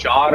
4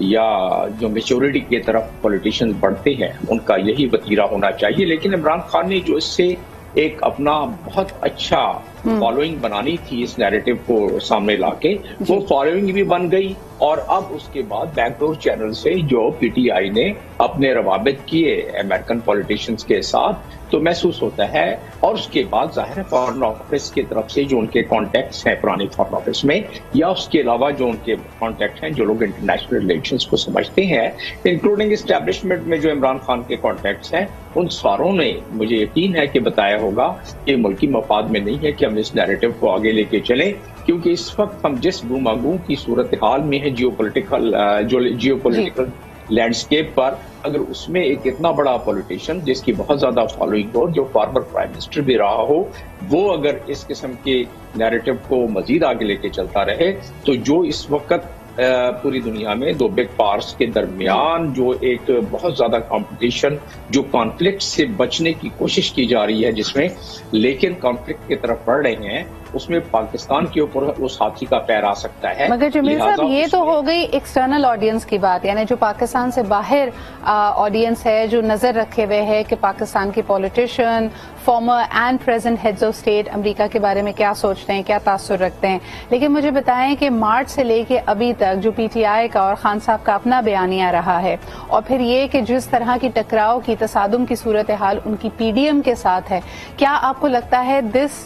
یا جو میچورٹی کی طرف پولیٹیشینز بڑھتے ہیں ان کا یہی وتیرہ ہونا چاہیے. لیکن عمران خان نے جو اس سے ایک اپنا بہت اچھا فالوئنگ بنانی تھی اس نیریٹو کو سامنے لا کے, وہ فالوئنگ بھی بن گئی. اور اب اس کے بعد بیک ڈور چینل سے جو پی ٹی آئی نے اپنے روابط کیے امریکن پولیٹیشینز کے ساتھ تو محسوس ہوتا ہے. اور اس کے بعد ظاہر ہے فارن آفس کی طرف سے جو ان کے کانٹیکٹس ہیں پرانے فارن آفس میں, یا اس کے علاوہ جو ان کے کانٹیکٹ ہیں جو لوگ انٹرنیشنل ریلیشنز کو سمجھتے ہیں, انکلوڈنگ اسٹیبلشمنٹ میں جو عمران خان کے کانٹیکٹس ہیں, ان ساروں نے مجھے یقین ہے کہ بتایا ہوگا کہ ملکی مفاد میں نہیں ہے کہ ہم اس نیریٹو کو آگے لے کے چلیں, کیونکہ اس وقت ہم جس گوماگوں کی صورتحال میں ہے جیو پولیٹیکل لینڈسکیپ پر, اگر اس میں ایک اتنا بڑا پولیٹیشین جس کی بہت زیادہ فالوئنگ ہو, جو فارمر پرائم منسٹر بھی رہا ہو, وہ اگر اس قسم کے نیریٹو کو مزید آگے لے کے چلتا رہے تو جو اس وقت پوری دنیا میں دو بگ پاورز کے درمیان جو ایک بہت زیادہ کمپٹیشن, جو کانفلکٹ سے بچنے کی کوشش کی جا رہی ہے جس میں لیکن کانفلکٹ کی طرف بڑھ رہے ہیں, اس میں پاکستان کے اوپر اس ہاتھی کا پیر آ سکتا ہے. مگر جمیل صاحب یہ تو ہو گئی ایکسٹرنل آڈینس کی بات, یعنی جو پاکستان سے باہر آڈینس ہے جو نظر رکھے ہوئے ہے کہ پاکستان کی politician former and present heads of state امریکہ کے بارے میں کیا سوچتے ہیں, کیا تاثر رکھتے ہیں. لیکن مجھے بتائیں کہ مارچ سے لے کے ابھی تک جو پی ٹی آئی کا اور خان صاحب کا اپنا بیانیہ رہا ہے, اور پھر یہ کہ جس طرح کی ٹکراؤ کی تصادم کی صورتحال ان کی پی ڈی ایم کے ساتھ ہے, کیا آپ کو لگتا ہے دس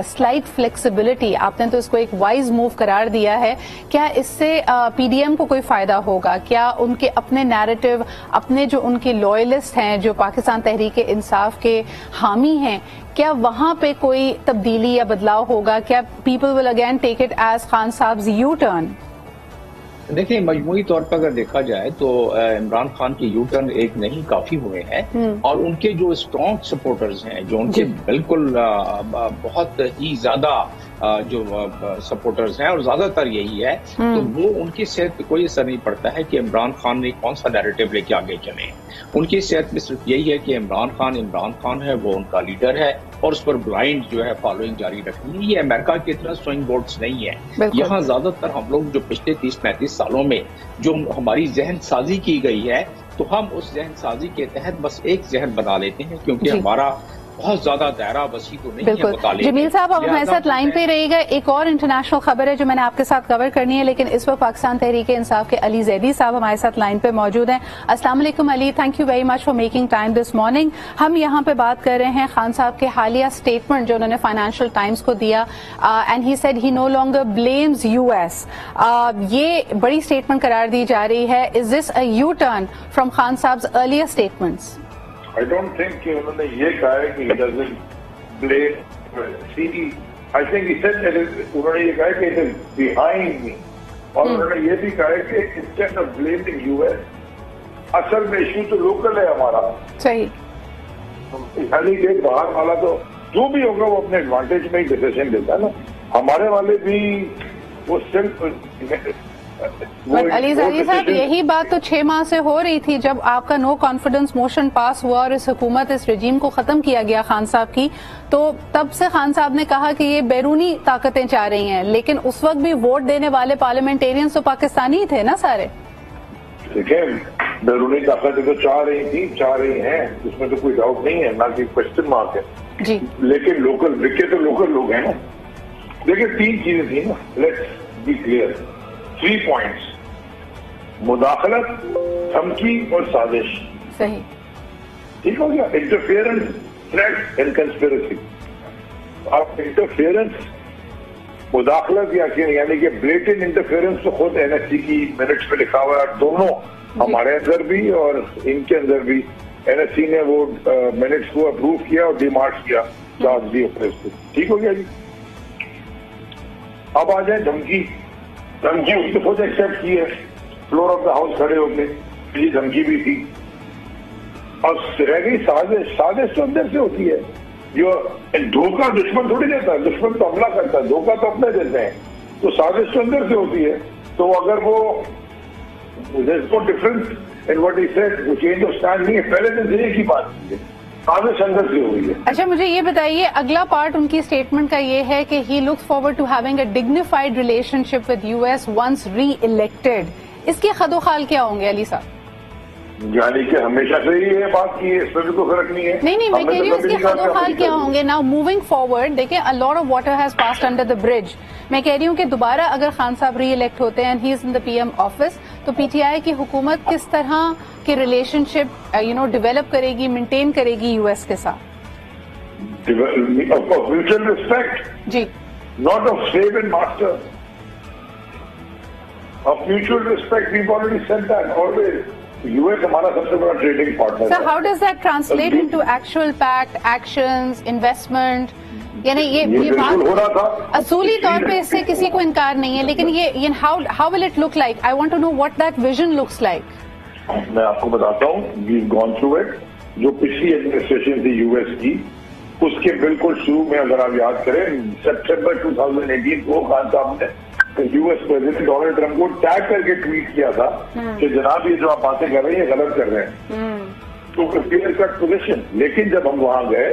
سلائٹ فلیکسیبلٹی, آپ نے تو اس کو ایک وائز موو قرار دیا ہے, کیا اس سے پی ڈی ایم کو کوئی فائدہ ہوگا؟ کیا ان کے اپنے نیریٹو, اپنے جو ان کے لوئلسٹ ہیں جو پاکستان تحریک انصاف کے حامی ہیں, کیا وہاں پہ کوئی تبدیلی یا بدلاؤ ہوگا؟ کیا people will again take it as Khan صاحب یو ٹرن؟ دیکھیں مجموعی طور پر اگر دیکھا جائے تو عمران خان کی یو ٹرن ایک نہیں کافی ہوئے ہیں, اور ان کے جو اسٹرانگ سپورٹرز ہیں جو ان کے بالکل بہت ہی زیادہ جو سپورٹرز ہیں اور زیادہ تر یہی ہے, تو وہ ان کی صحت پہ کوئی اثر نہیں پڑتا ہے کہ عمران خان نے کون سا نیریٹو لے کے آگے چلے. ان کی صحت میں صرف یہی ہے کہ عمران خان ہے, وہ ان کا لیڈر ہے, اور اس پر بلائنڈ جو ہے فالوئنگ جاری رکھنی ہے. یہ امریکہ کی طرح سوئنگ بورڈز نہیں ہے. یہاں زیادہ تر ہم لوگ جو پچھلے 30-35 سالوں میں جو ہماری ذہن سازی کی گئی ہے, تو ہم اس ذہن سازی کے تحت بس ایک ذہن بنا لیتے ہیں, کیونکہ ہمارا بہت زیادہ دائرہ وسیع تو نہیں ہے مطالعے. جمیل صاحب آپ ہمارے ساتھ لائن پہ رہیے گا. ایک اور انٹرنیشنل خبر ہے جو میں نے آپ کے ساتھ کور کرنی ہے, لیکن اس وقت پاکستان تحریک انصاف کے علی زیدی صاحب ہمارے ساتھ لائن پہ موجود ہیں. السلام علیکم Ali, thank you very much for making time this morning. ہم یہاں پہ بات کر رہے ہیں خان صاحب کے حالیہ اسٹیٹمنٹ جو انہوں نے فائنینشیل ٹائمز کو دیا, and he said he no longer بلیمز U S. یہ بڑی اسٹیٹمنٹ قرار دی جا رہی ہے. از دس اے یو ٹرن فرام خان صاحب earlier statements? I don't think کہ انہوں نے یہ کہا ہے کہ he doesn't blame. See, I think he said that انہوں نے یہ کہا ہے کہ it is behind me, اور انہوں نے یہ بھی کہا ہے کہ instead of blaming US, اصل میں ایشو تو لوکل ہے ہمارا. صحیح. خالی دیکھ باہر والا تو جو بھی ہوگا وہ اپنے ایڈوانٹیج میں ہی ڈیسیژن لیتا ہے نا. ہمارے والے بھی وہ صرف علی زیدی صاحب یہی بات تو 6 ماہ سے ہو رہی تھی جب آپ کا نو کانفیڈنس موشن پاس ہوا اور اس حکومت, اس رجیم کو ختم کیا گیا خان صاحب کی, تو تب سے خان صاحب نے کہا کہ یہ بیرونی طاقتیں چاہ رہی ہیں, لیکن اس وقت بھی ووٹ دینے والے پارلیمنٹیرینز تو پاکستانی ہی تھے نا سارے. دیکھیں بیرونی طاقتیں تو چاہ رہی ہیں, اس میں تو کوئی ڈاؤٹ نہیں ہے, نہ کہ کوشچن مارک ہے جی, لیکن لوکل وکے تو لوکل لوگ ہیں نا. دیکھیں 3 چیزیں تھیں نا, لیٹس بی کلیئر. 3 points: مداخلت, دھمکی اور سازش. صحیح. ٹھیک ہو گیا. Interference, threat and conspiracy. آپ انٹرفیئرنس, مداخلت یعنی کہ بلیٹنٹ انٹرفیئرنس تو خود این ایس سی کی منٹس پہ لکھا ہوا ہے, دونوں ہمارے اندر بھی اور ان کے اندر بھی. این ایس سی نے وہ منٹس کو اپروو کیا اور ڈیمارچ کیا چارج دی اپنے اس کو. ٹھیک ہو گیا جی. اب آ جائیں دھمکی. دھمکی اس نے خود ایکسپٹ کی ہے, فلور آف دا ہاؤس کھڑے ہو کے, یہ دھمکی بھی تھی. اور رہ گئی سازش. سازش تو اندر سے ہوتی ہے. جو دھوکہ دشمن تھوڑی دیتا ہے, دشمن تو حملہ کرتا ہے, دھوکہ تو اپنے دیتے ہیں. تو سازش تو اندر سے ہوتی ہے. تو اگر وہ there's no difference in what he said, وہ چینج آف اسٹینڈ نہیں ہے, پہلے دن سے ایک ہی بات ہے, سازش اندر سے ہوئی ہے. اچھا مجھے یہ بتائیے, اگلا پارٹ ان کی اسٹیٹمنٹ کا یہ ہے کہ he looks forward to having a dignified relationship with US once re-elected. اس کے خد و خال کیا ہوں گے علی صاحب؟ یعنی کہ ہمیشہ سے ہی یہ بات کی ہے، اس میں تو فرق نہیں ہے. نہیں میں کہہ رہی ہوں اس کے خد و خال کیا ہوں گے. ناؤ موونگ فارورڈ دیکھیں a lot of water has passed under the bridge. میں کہہ رہی ہوں کہ دوبارہ اگر خان صاحب ری الیکٹ ہوتے ہیں and he is in the PM office تو پی ٹی آئی کی حکومت کس طرح کے ریلیشن شپ ڈیولپ کرے گی، مینٹین کرے گی یو ایس کے ساتھ؟ میوچل ریسپیکٹ جی، not of slave and master, of mutual respect. We've already said that always. US ہمارا سب سے بڑا ٹریڈنگ پارٹنر ہے. So how does that translate into actual pact, actions, investment? یعنی یہ بالکل ہو رہا تھا. اصولی طور پہ اس سے کسی کو انکار نہیں ہے، لیکن یہ how will it look like? I want to know what that vision looks like. میں آپ کو بتاتا ہوں، we've gone through it. جو پچھلی ایڈمنسٹریشن تھی یو ایس کی، اس کے بالکل شروع میں اگر آپ یاد کریں سپٹمبر 2018 کو خان صاحب نے U S president Donald Trump کو ٹیگ کر کے ٹویٹ کیا تھا کہ جناب یہ جو آپ باتیں کر رہے ہیں یہ غلط کر رہے ہیں. تو کلیئر کٹ پوزیشن. لیکن جب ہم وہاں گئے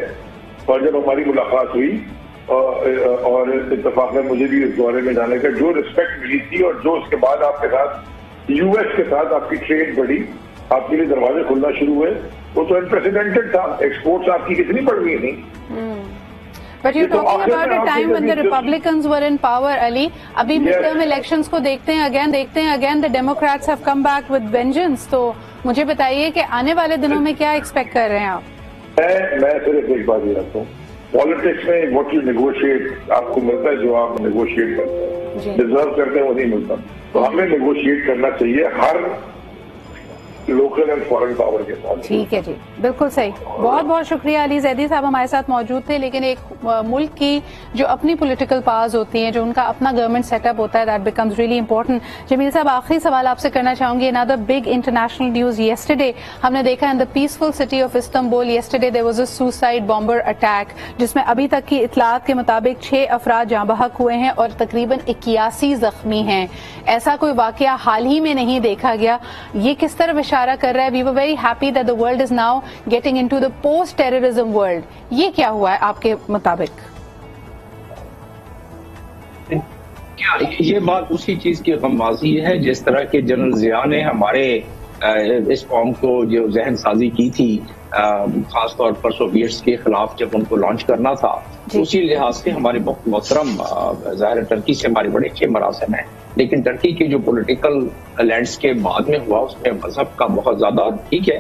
اور جب ہماری ملاقات ہوئی اور اتفاق میں مجھے بھی اس دورے میں جانے کا جو رسپیکٹ ملی تھی اور جو اس کے بعد آپ کے ساتھ یو ایس کے ساتھ آپ کی ٹریڈ بڑھی، آپ کے لیے دروازے کھلنا شروع ہوئے، وہ تو انپریسیڈنٹڈ تھا. ایکسپورٹس آپ کی کتنی بڑھ گئی تھیں. But you're talking about a time when the Republicans were in power, Ali. ابھی midterm elections کو دیکھتے ہیں again the Democrats have come back with vengeance. تو مجھے بتائیے کہ آنے والے دنوں میں کیا ایکسپیکٹ کر رہے ہیں آپ؟ میں صرف ایک بات یہ رکھتا ہوں، پالیٹکس میں واٹ یو نیگوشیٹ آپ کو ملتا ہے، جو آپ نیگوشیٹ کرتے ہیں ڈیزرو کرتے ہیں وہ نہیں ملتا. تو ہمیں نیگوشیٹ کرنا چاہیے ہر لوکل اینڈ فارن پاور کے ساتھ. ٹھیک ہے جی، بالکل صحیح. بہت بہت شکریہ علی زیدی صاحب ہمارے ساتھ موجود تھے. لیکن ایک ملک کی جو اپنی پولیٹیکل پاورز ہوتی ہیں، جو ان کا اپنا گورنمنٹ سیٹ اپ ہوتا ہے، دیٹ بیکمز ریئلی امپورٹنٹ. جمیل صاحب آخری سوال آپ سے کرنا چاہوں گی. another big international news yesterday ہم نے دیکھا in the peaceful city of Istanbul yesterday there was a suicide bomber attack جس میں ابھی تک کی اطلاعات کے مطابق 6 افراد جاں بحق ہوئے ہیں اور تقریباً 81 زخمی ہیں. ایسا کوئی واقعہ حال ہی میں نہیں دیکھا گیا. یہ کس طرح اشارہ کر رہا ہے؟ We were very happy that the world is now getting into the post terrorism world. یہ کیا ہوا ہے آپ کے مطابق؟ یہ بات اسی چیز کی غمازی ہے جس طرح کہ جنرل ضیاء نے ہمارے اس قوم کو جو ذہن سازی کی تھی خاص طور پر سوویٹس کے خلاف جب ان کو لانچ کرنا تھا، اسی لحاظ سے ہمارے بہت محترم ظاہر ٹرکی سے ہمارے بڑے اچھے مراسم ہیں. لیکن ٹرکی کے جو پولیٹیکل لینڈسکیپ بعد میں ہوا اس میں مذہب کا بہت زیادہ ٹھیک ہے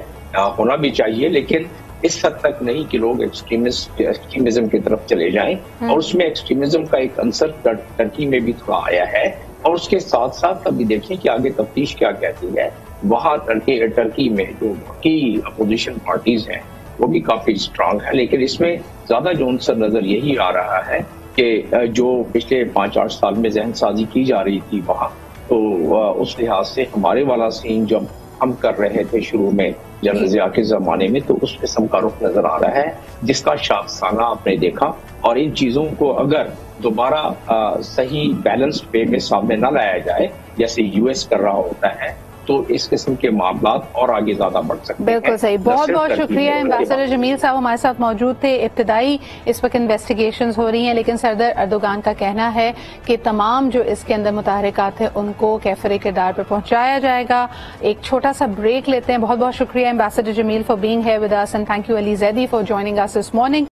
ہونا بھی چاہیے، لیکن اس حد تک نہیں کہ لوگ ایکسٹریمزم کی طرف چلے جائیں. اور اس میں ایکسٹریمزم کا ایک عنصر ٹرکی میں بھی تھوڑا آیا ہے. اور اس کے ساتھ ساتھ ابھی دیکھیں کہ آگے تفتیش کیا کہتی ہے. وہاں ٹرکی میں جو باقی اپوزیشن پارٹیز ہیں وہ بھی کافی اسٹرانگ ہے، لیکن اس میں زیادہ جو عنصر نظر یہی آ رہا ہے کہ جو پچھلے 5-8 سال میں ذہن سازی کی جا رہی تھی وہاں، تو اس لحاظ سے ہمارے والا سین جب ہم کر رہے تھے شروع میں جنرل ضیاء کے زمانے میں، تو اس قسم کا رخ نظر آ رہا ہے جس کا شاخسانہ آپ نے دیکھا. اور ان چیزوں کو اگر دوبارہ صحیح بیلنسڈ وے میں سامنے نہ لایا جائے جیسے یو ایس کر رہا ہوتا ہے، تو اس قسم کے معاملات اور آگے زیادہ بڑھ سکتے ہیں. بالکل صحیح. بہت بہت شکریہ. ایمبیسڈر جمیل صاحب ہمارے ساتھ موجود تھے. ابتدائی اس وقت انویسٹیگیشنز ہو رہی ہیں، لیکن صدر اردوغان کا کہنا ہے کہ تمام جو اس کے اندر متحرکات ہیں ان کو کیفر کردار پر پہنچایا جائے گا. ایک چھوٹا سا بریک لیتے ہیں. بہت بہت شکریہ ambassador Jameel for being here with us, and thank you Ali Zaidi for joining us this morning.